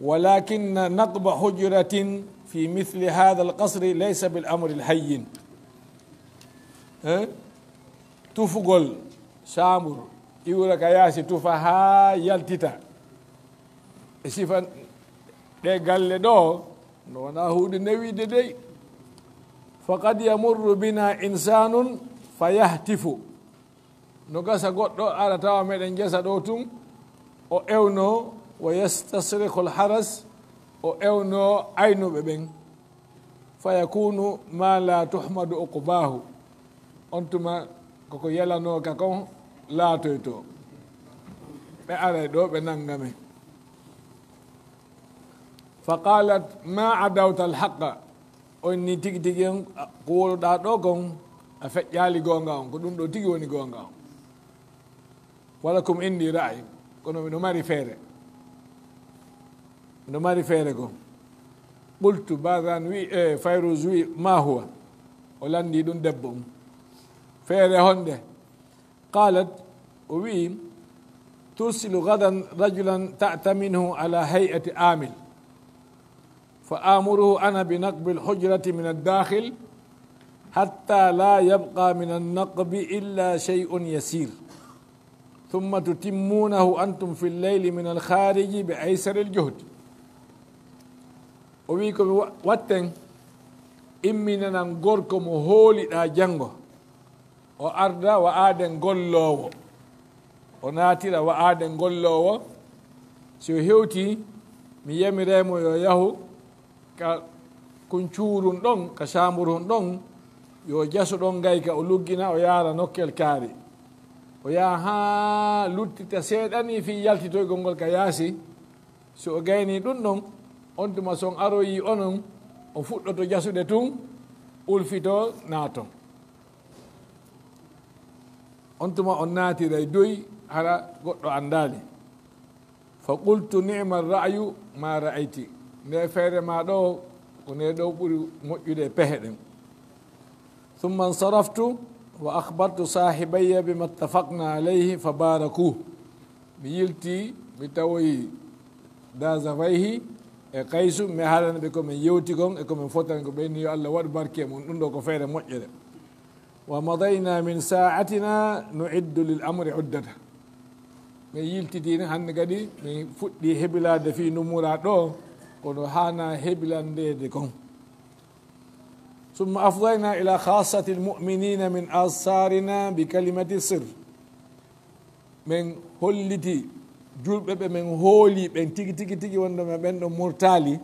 walakinna naqba hujratin fi mithli hada alqasri laysa bil amri alhayyin tufugol chambre iwra ka yaasi tufa haa yaltita e sifa ɗe galle ɗo no wona huuɗe newide dey faqad yamurru bina insanun fa yahtifu no gasa goɗɗo ara tawa meɗen gesa ɗo tun o ewno wa yastasriku lharas o ewno aynuɓe ɓen fa yakunu ma la tuhmadu uqbahu on tuma koko yalano ka kon laatoy to ɓe aray ɗo ɓe nangame fa qalat ma adawta alhaqa on ni tigi tigi on ko woluɗa ɗo kon a feƴƴali gonga on ko ɗum ɗo tigi woni gonga on wala kum indi ra'yi kono miɗo mari feere ko qultu badan wi fayrus wi ma huwa o landi ɗum debbo um feere honde qalat o wi tursilu gadan rajulan ta'ta minhu ala hay'ati amil fa amuruhu ana binaqbi alhujrati min aldakhil hatta la yabqa min alnaqbi illa shay'un yasir ثم تتمونه أنتم في الليل من الخارج بأيسر الجهد ويكم واتن إمنا نغوركم هولي دا جانغو وأردا وآدن غلوو وناتira وآدن غلوو سو هيوتي mi yamiremo yo yahu ka kuncurun ɗon ka chambrun ɗon yo jaso ɗon gayka o luggina o yaara nokkel kaari o yaha haa luttita seeɗani fi yaltitoygol ngol ka yaasi so o gayni ɗum ɗon on tuma son aroyi onon o fuɗɗoto jasuɗe tun ulfito naaton on tuma on naatiray doy hara goɗɗo anndali fa qultu ni'ma ra'yu ma ra'ayti nde feere ma ɗo ko nde ɗo ɓuri moƴƴude pehe ɗen thumma nsaraftu wa akhbartu sahibaya bima ittafaqna alayhi fa barakuh mi yilti mi tawoyi dasafayhi e kaysu mi haalana ɓe komin yewti gon e komin fotani ko ɓeyni yo Allah waɗu barke mum ɗum ɗo ko feere moƴƴere wa madayna min sa'atina nu'iddu lil amri uddata mi yiltitini hande kadi mi fuɗɗi hebilade fi numura ɗo kono hana hebilandede kon ثم أفضينا إلى خاصة المؤمنين من آثارنا بكلمة السر من هولتي جلب من هولي من تيجي تيجي تيجي وندم من مرتالي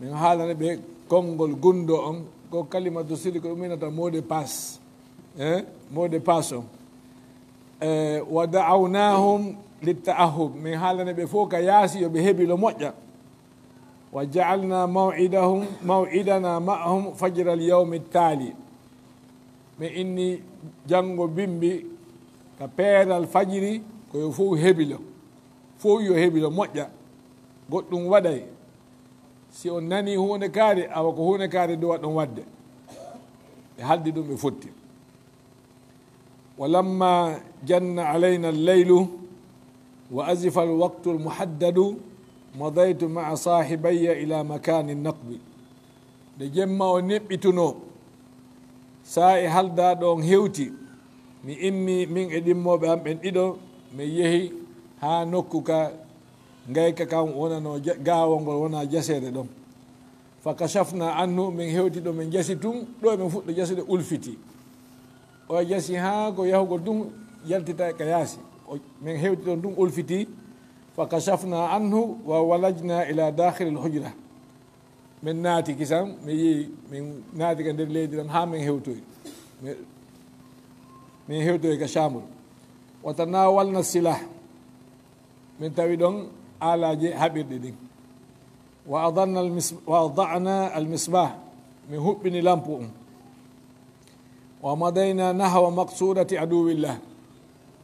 من حالنا بكونغول غوندو أن كو كلمة السر كمينة مود باس مود باسو ودعوناهم للتأهب من حالنا بفوق ياسي وبهبي لموجة وجعلنا موعدنا معهم فجر اليوم التالي من إني جانغو بيمبي كبير الفجر كو فو هبلو فو يو هبلو موجة قلتم وداي سي ناني هو نكاري أو هو نكاري دوات نود يحدد بفتي ولما جن علينا الليل وأزف الوقت المحدد مضيت مع صاحبي إلى مكان النقب لجمع ونبتنو ساي هل دا دون هيوتي مي إمي من إدمو بهم من إدو مي يهي ها نوكوكا غايكا كام ونا نو غاوان ونا جسد دوم فكشفنا عنه من هيوتي دو من جسدتم دو من فوت جسد ألفتي o jasi ha ko yahugo ɗum yaltita kayasi min hewti ɗon ɗum ulfiti fa kashafna anhu wa walajna ila dakhil alhujra min naati kisam mi yi min naati ka nder leydi ɗon ha min hewtoy min hewtoy ka chambre wa tanawalna silah min tawi ɗon alaji haɓirɗe ɗin wa adana almisbah min huɓɓini lampu ومضينا نحو مقصودة عدو الله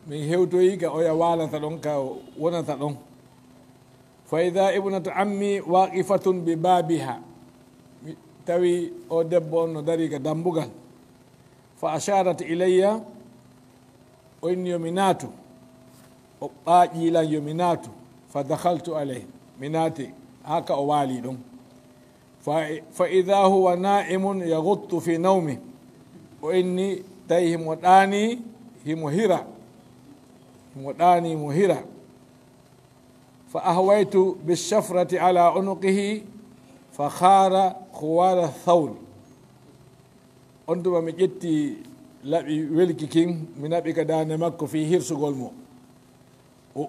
min hewtoyi ka oya walata ɗon ka wonata ɗon fa ida ibnatu ammi waqifatun bi babiha tawi o debbo on no dari ka dambugal fa asharat ilayya o inni yomi naatu o ɓaaƴilan yomi naatu fa dahaltu alayh mi naati haka o waali ɗon fa ida huwa naimun yaguttu fi nawmi o inni tawi himo ɗaani himo hira fa ahwaytu bichafrati ala unuqihi fa khara khuwara thawl on tuma mi ƴetti laɓi welki kin mi naɓi ka dande makko fi hirsugol mo o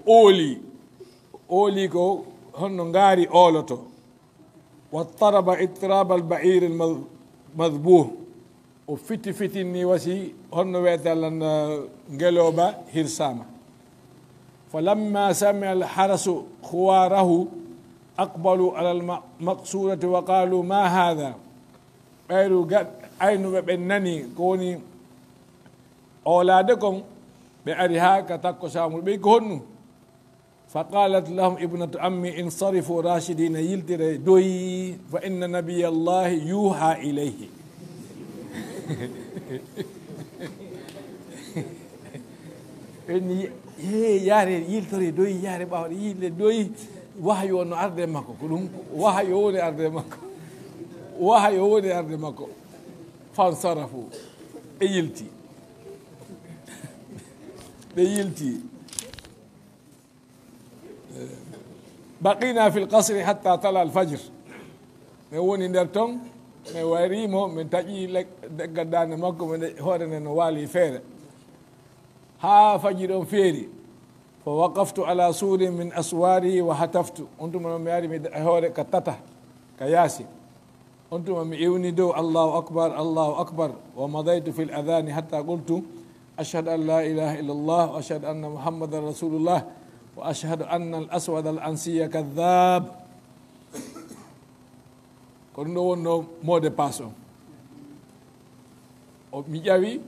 ooli ko honno ngaari ooloto wattaraba ittiraba albair almadbuh o fitinni wasi honno wiyete allah ngeloba hirsama falamma samia alharasu khuwarahu aqbalu ala almaqsurati wa qalu ma hada ɓayru aynuɓe ɓen nani ko woni oolade kon ɓe ari ha ka takko samuɗo ɓey ko honɗum fa qalat lahum ibnatu ammi insarifu rachidina yiltire doyi fa inna nabiya llahi yuha ilayhi en yaare yiltore doyi yaare ɓawɗe yille doyi wahyo no arde makko ko ɗum wahyo woni arde makko fansarafu ɓe yilti baqina fi lqasri hatta tala alfajre mi woni nder ton mi warimo min taƴi gaddande makko mi hoore nde no waali feere ha fajiri on feeri fa waqaftu ala suurin min aswarihi wa hataftu on tuma noon mi ari mi hoore ka tata ka yaasi on tuma mi iwni dow allahu akbar wa madaytu fi ladani hatta qultu ashhadu an la ilaha illa allah wa ashhadu anna muhammadan rasulullah wa ashhadu anna al aswad al ansiya kadhab ko ɗum ɗo wonno mode passe o mi ƴawi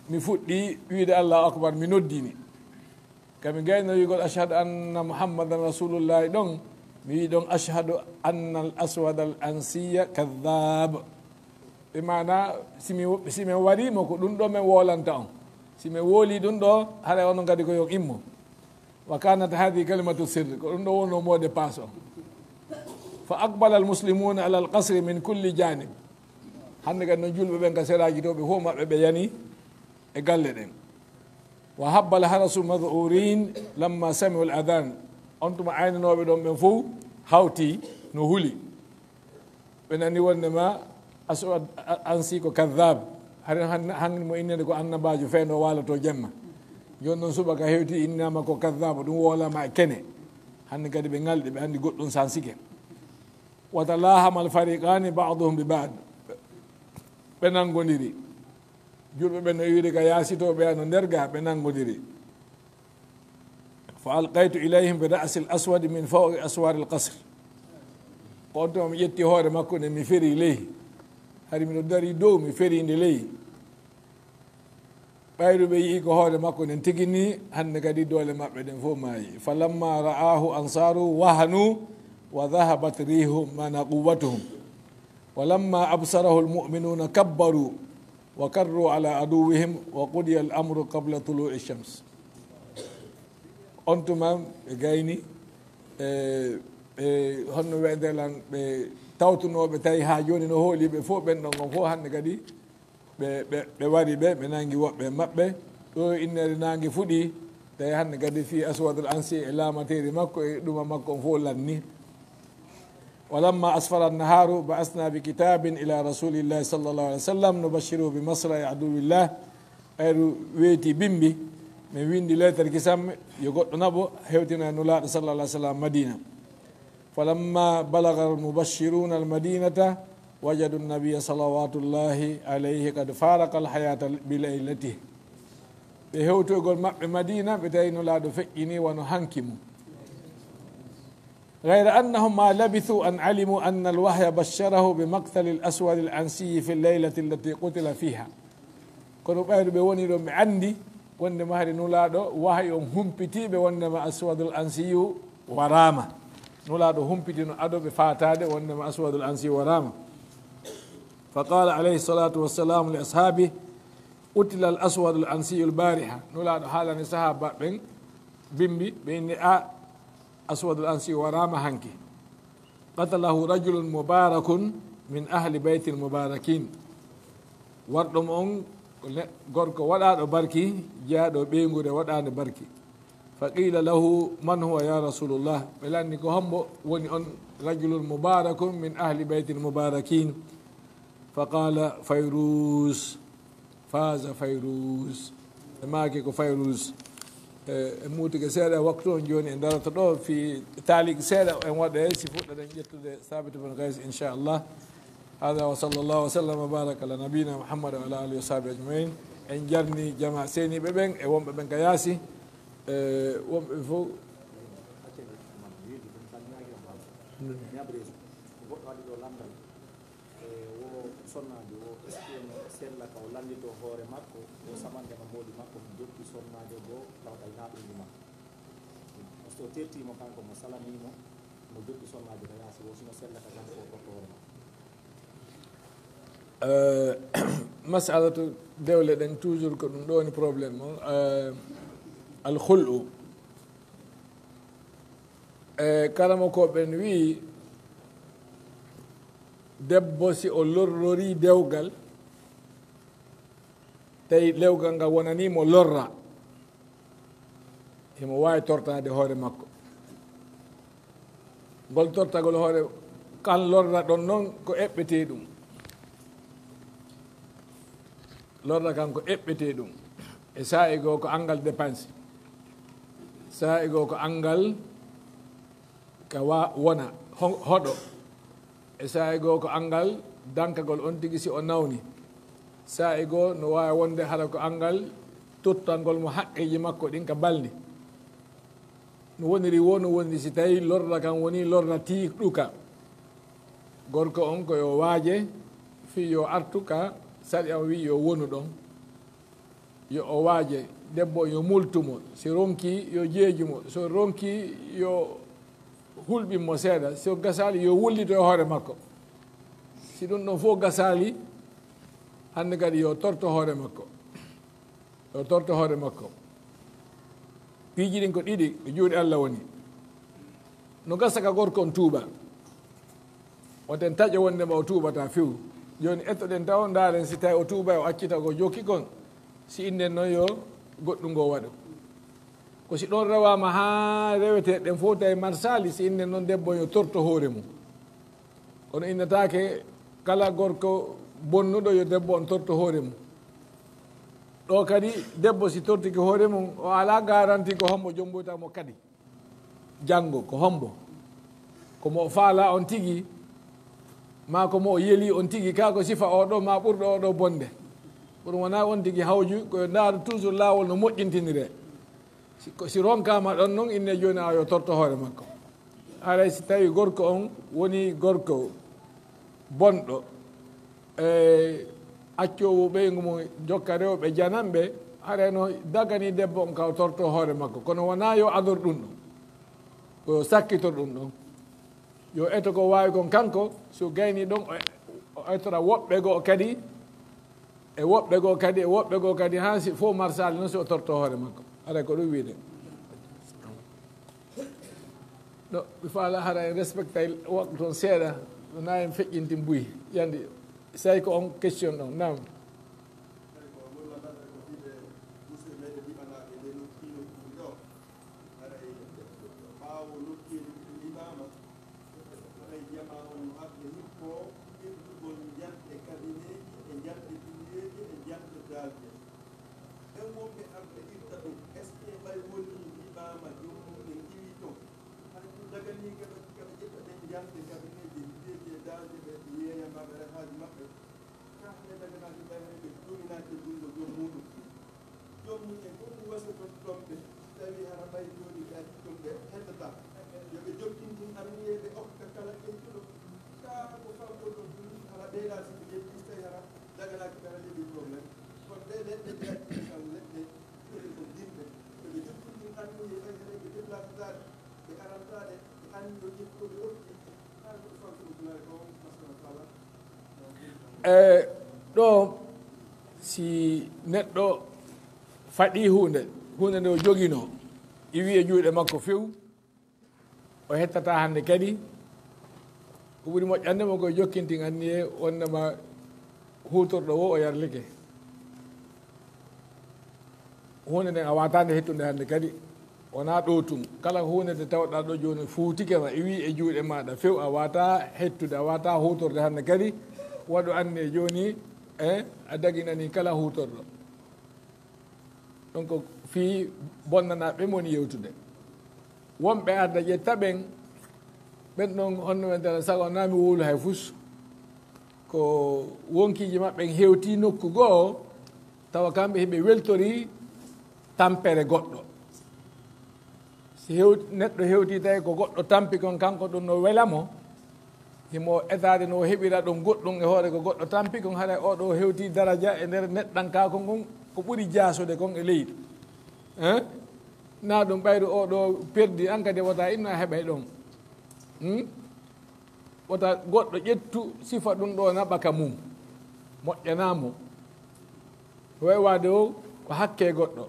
mi fuɗɗi wiide allahu akbar mi noddini kami gayno wigol ashhadu anna muhammadan rasulullahi ɗon mi wi ɗon ashhadu anna al aswad al ansiya kadhab ɓe mana simi warimo ko ɗum ɗo min wolanta on simi wooli ɗum ɗo haɗa ono kadi ko yon immo wa kanat hadi kalimatu sirri ko ɗum ɗo wonno mode passe on fa aqbala almuslimuna ala alqasri min kulli janib hande kadi no julɓe ɓen ka seraji to ɓe fof maɓɓe ɓe yani e galle ɗen wa habba alharasu madhurin lamma samiu l adan on tuma aynanoɓe ɗon ɓen fof hawti no huuli ɓe nani wondema aswad ansi ko kadhab han mo innede ko annabajo feeno walato jemma joni noon subaka hewti innama ko kadhaba ɗum wolama e kene hande kadi ɓe ngalɗi ɓe andi goɗɗum sansike watalahama alfariqani baduhum bi bad ɓe nangodiri julɓe ɓe no wiide ka yaasitoɓe ano nder ga ɓe nangodiri fa alqaytu ilayhim bi ra'si l aswadi min fawqi aswari l qasre on tuma mi ƴetti hoore makko nde mi feri ley hari miɗo dari dow mi ferinde ley ɓayruɓe yii ko hoore makko nden tigini hande kadi doole maɓɓe ɗen fof maayi fa lamma ra'ahu ansaru wahanu wa dhahabat rihum mana quwwatuhum wa lamma absarahu almu'minuna kabbaru wa karru ala aduwihim wa qudiya al amru qabla tulu'i shams on tuma ɓe gayni ɓe honno weedelan ɓe tawtunoɓe tawi ha joni no hooliɓe fof ɓen ɗon on fof hande kadi ɓe wari ɓe nangi woɓɓe maɓɓe ɗo innere nangi fuɗi tawi hande kadi fi aswad al ansi e laamateri makko e ɗuma makko on fof lanni walamma asfara annaharu ba'asna bi kitabin ila rasulillahi sallllahu alih wa sallam nubashiru bi masrai aduwillah ɓayru weeti bimbi min windi lettere kisamme yo goɗɗo naɓo hewtina nulaɗo sallah alah sallam madina falamma balaga almubashiruna almadinata wajadu nabiya salawatullahi alayhi kad faraka alhayata bilaylatih ɓe hewtoygol maɓɓe madina ɓe tawi nulaɗo feƴƴini wano hanki mum gayra annahum ma labithu an alimu anna alwahya basharahu bi maqtali alaswad alansiyi fi lleylati allati qutila fiha kono ɓayru ɓe woni ɗon ɓe andi wonde mahari nulaɗo wahay on humpitiɓe wondema aswadul ansiyu warama nulaɗo humpitino adoɓe fatade wondema aswadul ansiyu warama fa qala alayhi salatu wassalamu li ashabi utila al aswadul ansiyu l bariha nulaɗo haalani sahaba ɓen bimbi ɓe inni a aswadul ansiyu warama hanki qatalahu rajulun mubarakun min ahli beytil mubarakin warɗum on gorko waɗaɗo barki jeyaɗo ɓeygude waɗande barki fa qila lahu man huwa ya rasulullah ɓe lanni ko hombo woni on rajulun mubarakun min ahli beytil mubarakin fa qala fayrus faza fayrus e maaki ko fayrus e muutige seeɗa waktu on joni en darata ɗo fi taaliki seeɗa en waɗa si fuɗɗoɗen ƴettude sabit bne gays inchallah hada wa sallllahu wa sallam wa baraka ala nabina mouhammad wa ala alihi wa sahbi ajmain en jarni jama seniɓe ɓen e wonɓe ɓen ka yaasi wonɓe ɓe fof sonnade o eskino sella ka o landito hoore makko o samandema moodi makko mo jokki sonnade goo tawkay naɓindi makko par ce que o tertimo kanko mo salamimo mo jokki sonnade ka yaasi o sino sella ka kanko o tokko hoore makko masalatu dewle ɗen toujours ko ɗum ɗo woni probléme o alkhul'u kalama ko ɓen wi debbo si o lorlori dewgal tawi lewgal ngal wonanimo lorra himo wawi tortade hoore makko ngol tortagol hoore kan lorra ɗon noon ko eɓɓete ɗum lorra kan ko eɓɓete ɗum e saa e goo ko angal dépense saa e goo ko angal ka wona hoɗo e saa e goo ko angal dankagol on tigi si o nawni saa e goo no wawi wonde hara ko angal tottalngol mo haqqeji makko ɗin ka balɗi no woniri wo no woniri si tawi lorra kan woni lorra tiiɗuka gorko on ko yo waaje fi yo artu ka saɗi am wi yo wonu ɗon yo o waaje debbo yo multumo si ronki yo jeejumo so ronki yo hulɓinmo seeɗa so gasali yo wullito e hoore makko si ɗum ɗon fof gasali hande kadi yo torto hoore makko yo torto hoore makko piiji ɗin ko ɗiɗi e juuɗe Allah woni no gasa ka gorko on tuuba woten taƴo wondema o tuubata few joni ettoɗen taw daren si tawi o tuuba o accita ko jokki kon si inden noon yo goɗɗum ngo waɗo ko si ɗon rewama ha rewete ɗen fof tawi marsali si inden noon debbo yo torto hoore mum kono innetake kala gorko bonnuɗo yo debbo on torto hoore mum ɗo kadi debbo si tortiki hoore mum o ala garanti ko hombo jomboytamo kadi janggo ko hombo komo faala on tigui ma komo o yeeli on tigui ka ko sifa oɗo ma ɓurɗo oɗo bonde pour wona on tigui hawju koyo daara toujours lawol no moƴƴintinire si ronkama ɗon noon inne joni a yo torto hoore makko haray si tawi gorko on woni gorko bonɗo e accowo ɓeygu mum jokka rewɓe jananɓe harayno dagani debbo on kaw torto hoore makko kono wona yo ador ɗum ɗon koyo sakkitor ɗum ɗon yo eto ko wawi kon kanko so gayni ɗon o etora woɓɓe goo kadi e woɓɓe goo kadi e woɓɓe goo kadi ha si fof marsali noon si o torto hoore makko haray ko ɗum wiide ɗo ɓe faala hara en respecta waktu toon seeɗa wona en feƴƴinti mbuyi yandi so tawi ko on question ɗon nam ɗo si neɗɗo faɗi hunde nde o jogino iwi e juuɗe makko few o hettata hande kadi ko ɓuri moƴƴande mo koye jokkintin anni e wonnema hutorɗo o yarlike hunde nden a watande hettude hande kadi wona ɗo tun kala hunde nde tawɗa ɗo joni fuutikema iwi e juuɗe maɗa few a wata hettude a wata hutorde hande kadi waɗo anni e joni a daginani kala hutorɗo donc fi bonnanaɓe moni yewtude wonɓe arda ƴetta ɓen ɓen ɗon honnomen tala sago nami wowlu hay fus ko wonkiji maɓɓen hewti nokku goo tawa kamɓe heɓe weltori tampere goɗɗo si neɗɗo hewti tawi ko goɗɗo tampi kon kanko ɗum no welamo himo etade no heɓira ɗum goɗɗum e hoore ko goɗɗo tampi kon haɗa oɗo hewti daradia e nder neɗɗankako ngon ko ɓuri jasode kon e leydi na ɗum ɓayru oɗo perdi an kadi wota inno a heɓay ɗon wota goɗɗo ƴettu sifa ɗum ɗo naɓaka mum moƴƴanamo way wade o ko hakke goɗɗo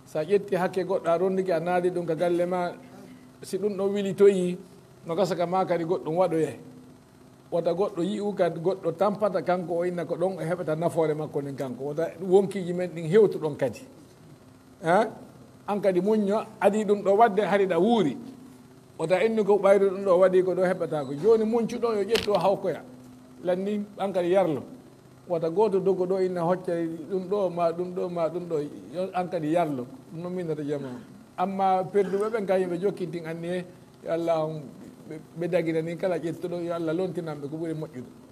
sa ƴetti hakke goɗɗo a rondiki a naali ɗum ka galle ma si ɗum ɗon wilitoyi no gasaka ma kadi goɗɗum waɗoye wota goɗɗo yi'u kadi goɗɗo tampata kanko o inna ko ɗon o heɓata nafoore makko nden kanko wota wonkiji men ɗin hewtu ɗon kadi an kadi muñño adi ɗum ɗo wadde hariɗa wuuri wota inni ko ɓayru ɗum ɗo waɗi ko ɗo heɓata ko joni muñcuɗo yo ƴettu hawkoya lanni an kadi yarlo wata goto dogo ɗo inna hocca ɗum ɗo ma ɗum ɗo ma ɗum ɗo an kadi yarlo ɗum noon minata jama amma perduɓe ɓen ka yimɓe jokkintin anni e yo allah ɓe daginani kala ƴettuɗo yo allah lontinanɓe ko ɓuuri moƴƴude